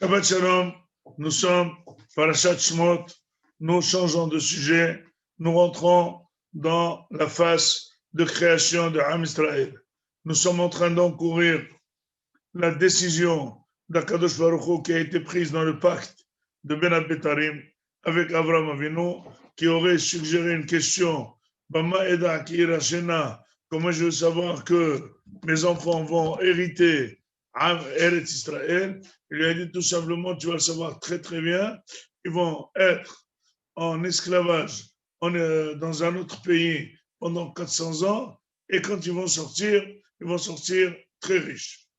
Shabbat Shalom, nous sommes Parashat Shmot, nous changeons de sujet, nous rentrons dans la phase de création de Am Israël. Nous sommes en train d'encourir la décision d'Akadosh Baruch Hu qui a été prise dans le pacte de Ben Abetarim avec Avraham Avinu, qui aurait suggéré une question, Bama Eda Ki Irashena, comment je veux savoir que mes enfants vont hériter Eretz Israël. Il lui a dit tout simplement, tu vas le savoir très très bien, ils vont être en esclavage dans un autre pays pendant 400 ans, et quand ils vont sortir très riches.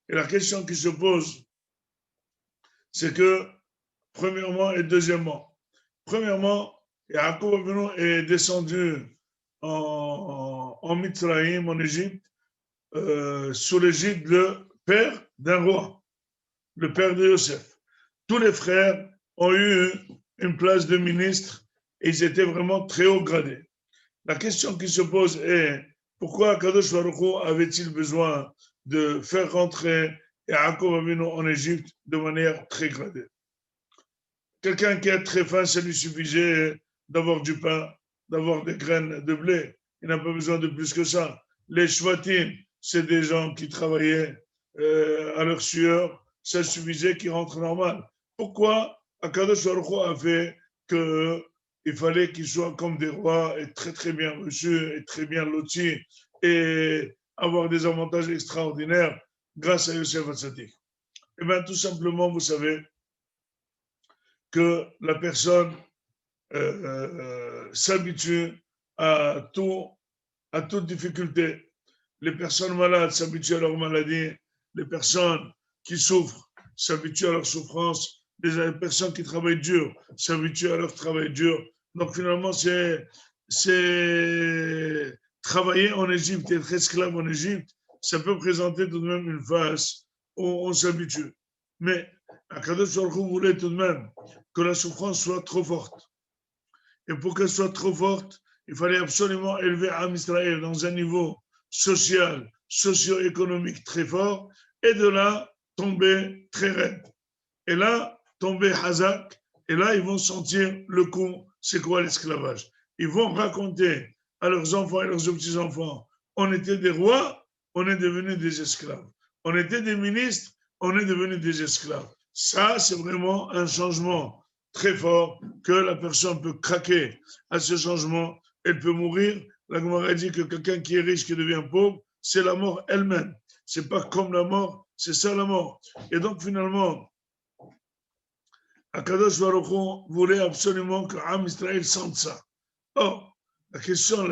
Et la question qui se pose, c'est que, premièrement et deuxièmement, Yaakov Avinu est descendu en Mitzrayim, en Égypte, sous l'égide le père d'un roi, le père de Yosef. Tous les frères ont eu une place de ministre et ils étaient vraiment très haut gradés. La question qui se pose est pourquoi Kadosh Baruch Hu avait-il besoin de faire rentrer Yaakov Avinu en Égypte de manière très gradée? Quelqu'un qui est très faim, ça lui suffisait d'avoir du pain, d'avoir des graines de blé. Il n'a pas besoin de plus que ça. Les Shvatim, c'est des gens qui travaillaient à leur sueur, ça suffisait qu'ils rentrent normal. Pourquoi Akadosh Baruch Hu a fait qu'il fallait qu'ils soient comme des rois et très très bien reçus et très bien lotis et avoir des avantages extraordinaires grâce à Yosef Hatzadik? Eh bien, tout simplement, vous savez que la personne s'habitue à toute difficulté. Les personnes malades s'habituent à leur maladie, les personnes qui souffrent s'habituent à leur souffrance, les personnes qui travaillent dur s'habituent à leur travail dur. Donc finalement, c'est travailler en Égypte, être esclave en Égypte, ça peut présenter tout de même une phase où on s'habitue. Mais Akadosh Baruch Hu voulait tout de même que la souffrance soit trop forte. Et pour qu'elle soit trop forte, il fallait absolument élever Am Israël dans un niveau social, socio-économique très fort, et de là, tomber très raide. Et là, tomber Hazak, et là, ils vont sentir le coup, c'est quoi l'esclavage. Ils vont raconter à leurs enfants et leurs petits-enfants, on était des rois, on est devenus des esclaves. On était des ministres, on est devenus des esclaves. Ça, c'est vraiment un changement très fort que la personne peut craquer à ce changement. Elle peut mourir. La Gemara dit que quelqu'un qui est riche, qui devient pauvre, c'est la mort elle-même. C'est pas comme la mort, c'est ça la mort. Et donc finalement, Akadosh Baruch Hu voulait absolument que Am Israël sente ça. Or, la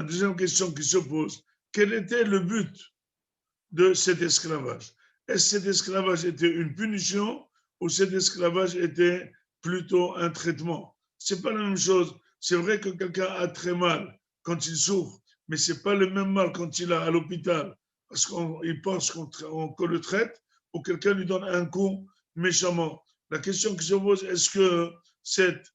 deuxième question qui se pose, quel était le but de cet esclavage? Est-ce que cet esclavage était une punition ou cet esclavage était plutôt un traitement? C'est pas la même chose. C'est vrai que quelqu'un a très mal quand il souffre, mais c'est pas le même mal quand il est à l'hôpital parce qu'il pense qu'on le traite ou quelqu'un lui donne un coup méchamment. La question qui se pose, est-ce que cet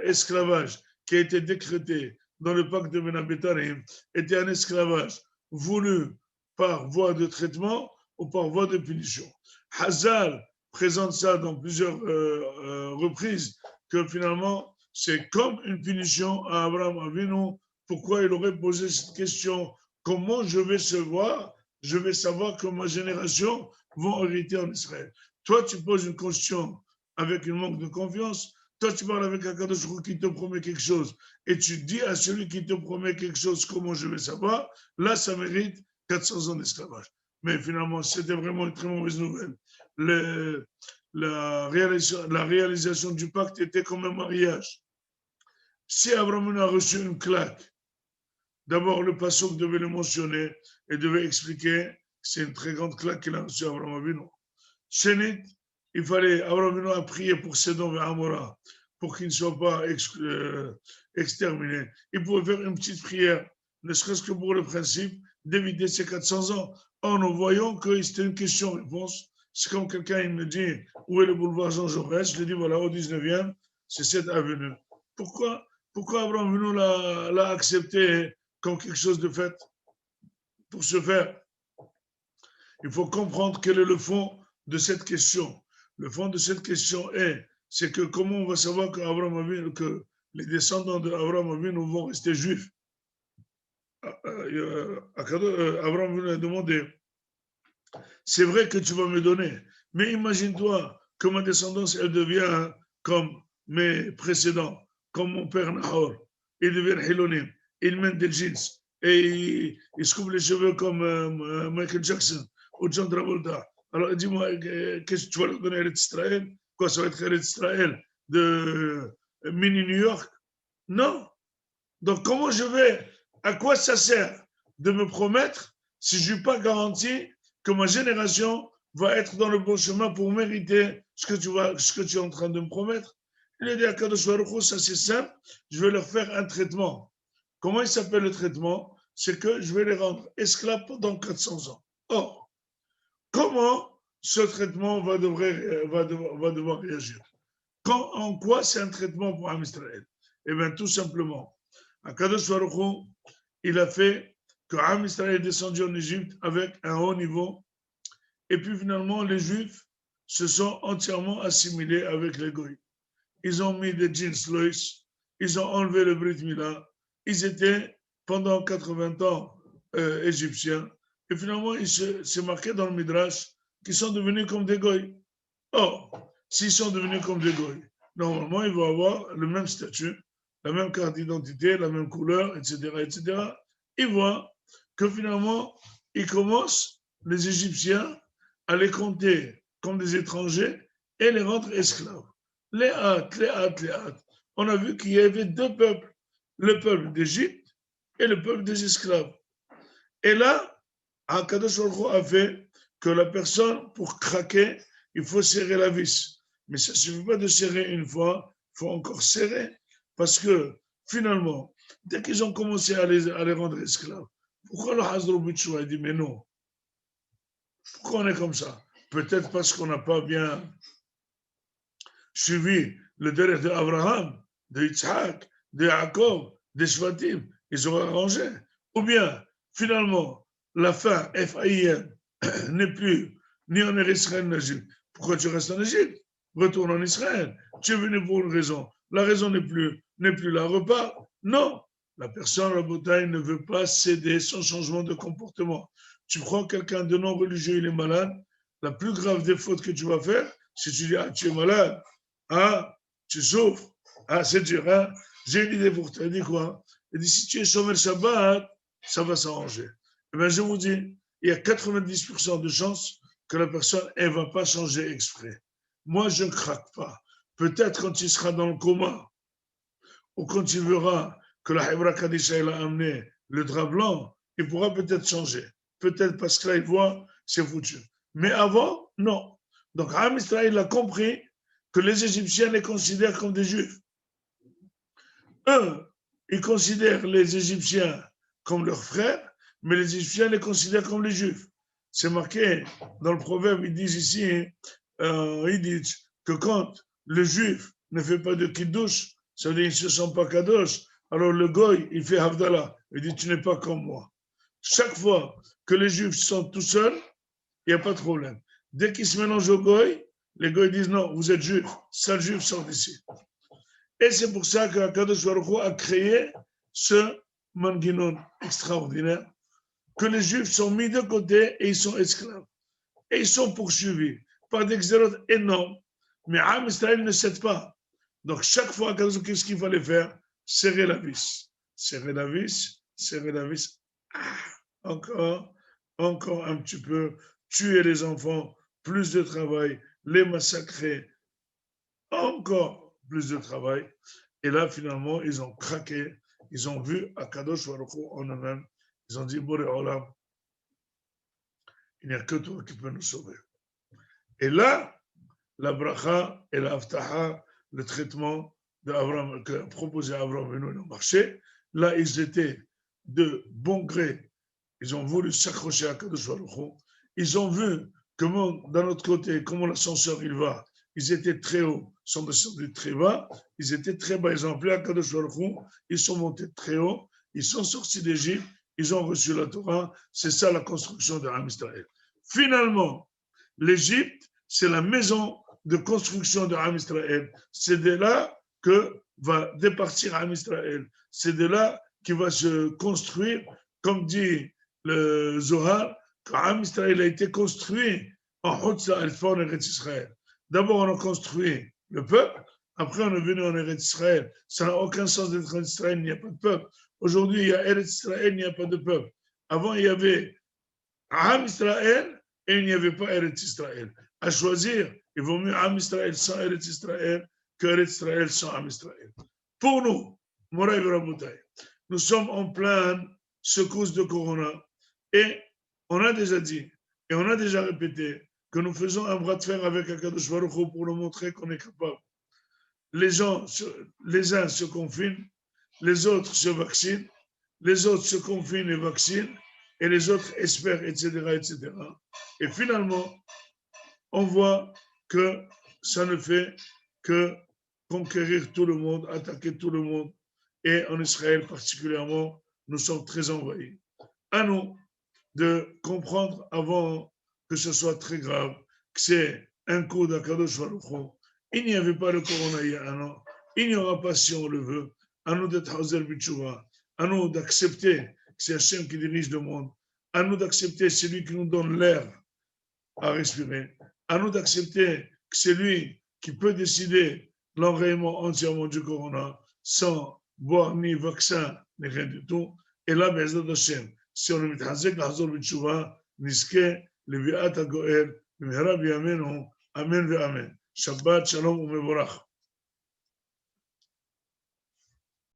esclavage qui a été décrété dans le pacte de Ben Abetarim était un esclavage voulu par voie de traitement ou par voie de punition? Hazal présente ça dans plusieurs reprises, que finalement, c'est comme une punition à Abraham Avinu. Pourquoi il aurait posé cette question? Comment je vais savoir que ma génération va hériter en Israël? Toi, tu poses une question avec un manque de confiance. Toi, tu parles avec un Kadosh qui te promet quelque chose et tu dis à celui qui te promet quelque chose comment je vais savoir. Là, ça mérite 400 ans d'esclavage. Mais finalement, c'était vraiment une très mauvaise nouvelle. La réalisation du pacte était comme un mariage. Si Abraham a reçu une claque, d'abord le pasteur devait le mentionner et devait expliquer que c'est une très grande claque qu'il a reçue Abraham Avinu. Chénit, il fallait, Abraham Avinu a prié pour Sédom et Amora, pour qu'ils ne soient pas exterminés. Il pouvait faire une petite prière, ne serait-ce que pour le principe d'éviter ces 400 ans. Or, nous voyons que c'était une question-réponse. C'est comme quelqu'un il me dit où est le boulevard Jean Jaurès. Je lui dis voilà, au 19e, c'est cette avenue. Pourquoi Abraham Avinu l'a accepté comme quelque chose de fait? Pour ce faire, il faut comprendre quel est le fond de cette question. Le fond de cette question c'est que comment on va savoir que les descendants d'Abraham Avinu vont rester juifs? Abraham Avinu a demandé, c'est vrai que tu vas me donner, mais imagine-toi que ma descendance, elle devient comme mes précédents, comme mon père Nahor. Ils deviennent Hilonim, ils mènent des jeans et ils se coupent les cheveux comme Michael Jackson ou John Travolta. Alors dis-moi, qu'est-ce que tu vas leur donner à Eretz Israël? Quoi, ça va être Eretz Israël de mini New York? Non. Donc à quoi ça sert de me promettre si je ne suis pas garanti que ma génération va être dans le bon chemin pour mériter ce que tu es en train de me promettre? Il a dit à Kadosh Baruch Hu, ça c'est simple, je vais leur faire un traitement. Comment il s'appelle le traitement? C'est que je vais les rendre esclaves pendant 400 ans. Or, comment ce traitement va devoir réagir? En quoi c'est un traitement pour Am Israël? Eh bien, tout simplement, Akadosh Baruch Hu, il a fait que Am Israël est descendu en Égypte avec un haut niveau, et puis finalement, les Juifs se sont entièrement assimilés avec les Goïs. Ils ont mis des jeans Loïs, ils ont enlevé le Brit Mila, ils étaient pendant 80 ans égyptiens, et finalement, c'est marqué dans le Midrash qu'ils sont devenus comme des Goïs. Or, s'ils sont devenus comme des Goïs, normalement, ils vont avoir le même statut, la même carte d'identité, la même couleur, etc., etc. Ils voient que finalement, ils commencent, les Égyptiens, à les compter comme des étrangers et les rendre esclaves. Les hâtes. On a vu qu'il y avait deux peuples, le peuple d'Égypte et le peuple des esclaves. Et là, Akadosh Baruch Hu a fait que la personne, pour craquer, il faut serrer la vis. Mais ça ne suffit pas de serrer une fois, il faut encore serrer. Parce que finalement, dès qu'ils ont commencé à les rendre esclaves, pourquoi le Hazro Bichou a dit, mais non, pourquoi on est comme ça? Peut-être parce qu'on n'a pas bien suivi le derrière d'Abraham, de Yitzhak, de Jacob, de Shvatim, ils ont arrangé. Ou bien, finalement, la fin, F-A-I-N, n'est plus ni en Israël ni en Égypte. Pourquoi tu restes en Égypte? Retourne en Israël. Tu es venu pour une raison. La raison n'est plus là. Repart. Non. La personne, la bouteille, ne veut pas céder son changement de comportement. Tu prends quelqu'un de non religieux, il est malade. La plus grave des fautes que tu vas faire, si tu dis, ah, tu es malade, ah, tu souffres, ah, c'est dur, hein? J'ai une idée pour toi. Il dit quoi? Il dit, si tu es chômeur Shabbat, ça va s'arranger. Eh bien, je vous dis, il y a 90% de chances que la personne, elle ne va pas changer exprès. Moi, je ne craque pas. Peut-être quand il sera dans le coma, ou quand il verra que la Hebra Kadisha a amené le drap blanc, il pourra peut-être changer. Peut-être parce que là, il voit, c'est foutu. Mais avant, non. Donc, Am Israël a compris que les Égyptiens les considèrent comme des Juifs. Eux, ils considèrent les Égyptiens comme leurs frères, mais les Égyptiens les considèrent comme les Juifs. C'est marqué dans le proverbe, ils disent ici, ils disent que quand le Juif ne fait pas de Kiddush, ça veut dire qu'il ne se sent pas Kadosh, alors le Goy, il fait Havdalah, il dit tu n'es pas comme moi. Chaque fois que les Juifs sont tout seuls, il n'y a pas de problème. Dès qu'ils se mélangent au Goy, les Goy disent non, vous êtes Juif, sale Juif, sort d'ici. Et c'est pour ça que Kadosh Baruch Hu a créé ce manginon extraordinaire, que les Juifs sont mis de côté et ils sont esclaves. Et ils sont poursuivis par des xérotes énormes. Mais Am Israël ne cède pas. Donc chaque fois, qu'est-ce qu'il fallait faire? Serrer la vis. Serrer la vis, serrer la vis. Ah, encore un petit peu. Tuer les enfants, plus de travail. Les massacrer, encore plus de travail. Et là, finalement, ils ont craqué. Ils ont vu Akadosh Baruch Hu en eux-mêmes. Ils ont dit, Boré Olam, il n'y a que toi qui peux nous sauver. Et là, la bracha et la aftaha, le traitement que proposé Abraham Avinu a marché. Là, ils étaient de bon gré. Ils ont voulu s'accrocher à Kadosh Baruch Hu. Ils ont vu comment, d'un autre côté, comment l'ascenseur il va. Ils étaient très hauts, ils sont descendus très bas. Ils étaient très bas, ils ont appelé à Kadosh Baruch Hu. Ils sont montés très haut. Ils sont sortis d'Égypte. Ils ont reçu la Torah. C'est ça la construction de Am Israël. Finalement, l'Égypte, c'est la maison de construction de Am Israël. C'est de là que va départir Am Israël. C'est de là qu'il va se construire, comme dit le Zohar, qu'Am Israël a été construit en Hutza al-Fon Eretz Israël. D'abord, on a construit le peuple, après on est venu en Eretz Israël. Ça n'a aucun sens d'être en Israël, il n'y a pas de peuple. Aujourd'hui, il y a Eretz Israël, il n'y a pas de peuple. Avant, il y avait Am Israël et il n'y avait pas Eretz Israël. À choisir, il vaut mieux Am Israël sans Eretz Israël que Eretz Israël sans Am Israël. Pour nous, Moraï Raboutaï, nous sommes en pleine secousse de Corona et on a déjà dit et on a déjà répété que nous faisons un bras de fer avec Akadosh Baruch Hu pour nous montrer qu'on est capable. Les uns se confinent, les autres se vaccinent, les autres se confinent et vaccinent, et les autres espèrent, etc., etc. Et finalement, on voit que ça ne fait que conquérir tout le monde, attaquer tout le monde, et en Israël particulièrement, nous sommes très envahis. À nous de comprendre avant que ce soit très grave, que c'est un coup d'Akadosh Baruch Hu. Il n'y avait pas le corona il y a un an, il n'y aura pas si on le veut. À nous d'être Hazer Bitshuva, à nous d'accepter que c'est Hachem qui dirige le monde, à nous d'accepter c'est lui qui nous donne l'air à respirer, à nous d'accepter que c'est lui qui peut décider l'enrayement entièrement du corona sans boire ni vaccin ni rien du tout. Et là, Bezat Hashem, si on est מתחזק לחזור בתשובה, נזכה לביאת הגואל במהרה בימינו, אמן ואמן. שבת שלום ומבורך.